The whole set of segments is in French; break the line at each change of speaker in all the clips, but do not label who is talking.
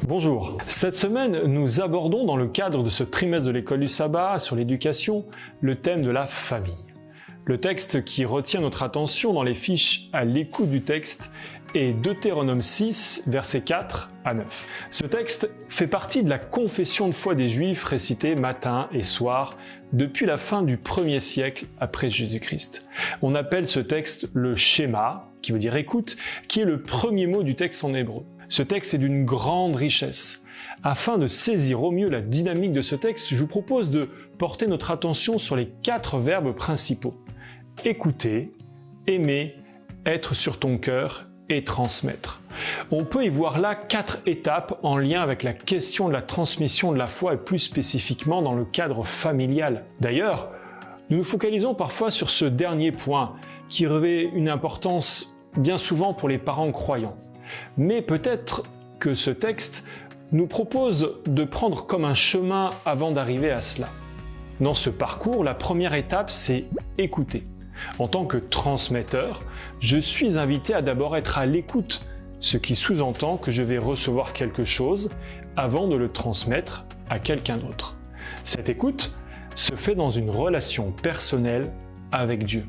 Bonjour. Cette semaine, nous abordons dans le cadre de ce trimestre de l'école du sabbat sur l'éducation, le thème de la famille. Le texte qui retient notre attention dans les fiches à l'écoute du texte est Deutéronome 6, versets 4 à 9. Ce texte fait partie de la confession de foi des Juifs récitée matin et soir depuis la fin du 1er siècle après Jésus-Christ. On appelle ce texte le Shema, qui veut dire écoute, qui est le premier mot du texte en hébreu. Ce texte est d'une grande richesse. Afin de saisir au mieux la dynamique de ce texte, je vous propose de porter notre attention sur les 4 verbes principaux. Écouter, aimer, être sur ton cœur et transmettre. On peut y voir là 4 étapes en lien avec la question de la transmission de la foi et plus spécifiquement dans le cadre familial. D'ailleurs, nous nous focalisons parfois sur ce dernier point qui revêt une importance bien souvent pour les parents croyants. Mais peut-être que ce texte nous propose de prendre comme un chemin avant d'arriver à cela. Dans ce parcours, la première étape, c'est écouter. En tant que transmetteur, je suis invité à d'abord être à l'écoute, ce qui sous-entend que je vais recevoir quelque chose avant de le transmettre à quelqu'un d'autre. Cette écoute se fait dans une relation personnelle avec Dieu.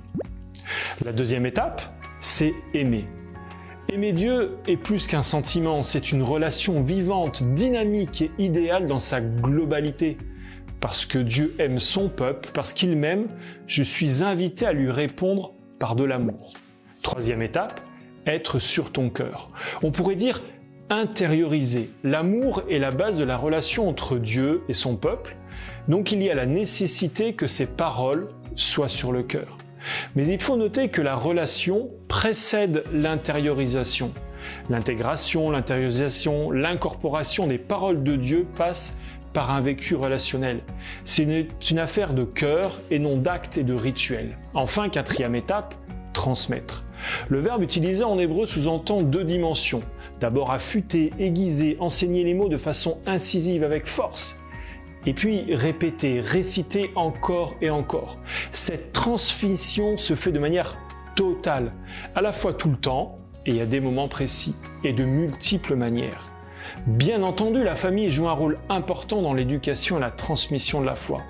La deuxième étape, c'est aimer. Aimer Dieu est plus qu'un sentiment, c'est une relation vivante, dynamique et idéale dans sa globalité. Parce que Dieu aime son peuple, parce qu'il m'aime, je suis invité à lui répondre par de l'amour. Troisième étape, être sur ton cœur. On pourrait dire intérioriser. L'amour est la base de la relation entre Dieu et son peuple, donc il y a la nécessité que ces paroles soient sur le cœur. Mais il faut noter que la relation précède l'intériorisation. L'intégration, l'intériorisation, l'incorporation des paroles de Dieu passe par un vécu relationnel. C'est une affaire de cœur et non d'actes et de rituels. Enfin, quatrième étape, transmettre. Le verbe utilisé en hébreu sous-entend 2 dimensions. D'abord affûter, aiguiser, enseigner les mots de façon incisive avec force. Et puis répéter, réciter encore et encore. Cette transmission se fait de manière totale, à la fois tout le temps et à des moments précis, et de multiples manières. Bien entendu, la famille joue un rôle important dans l'éducation et la transmission de la foi.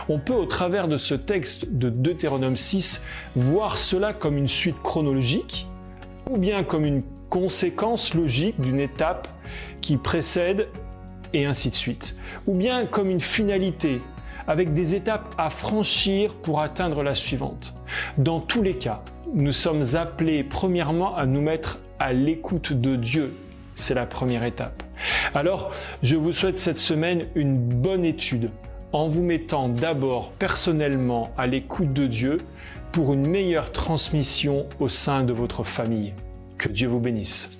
On peut, au travers de ce texte de Deutéronome 6, voir cela comme une suite chronologique, ou bien comme une conséquence logique d'une étape qui précède et ainsi de suite. Ou bien comme une finalité, avec des étapes à franchir pour atteindre la suivante. Dans tous les cas, nous sommes appelés premièrement à nous mettre à l'écoute de Dieu. C'est la première étape. Alors, je vous souhaite cette semaine une bonne étude, en vous mettant d'abord personnellement à l'écoute de Dieu pour une meilleure transmission au sein de votre famille. Que Dieu vous bénisse.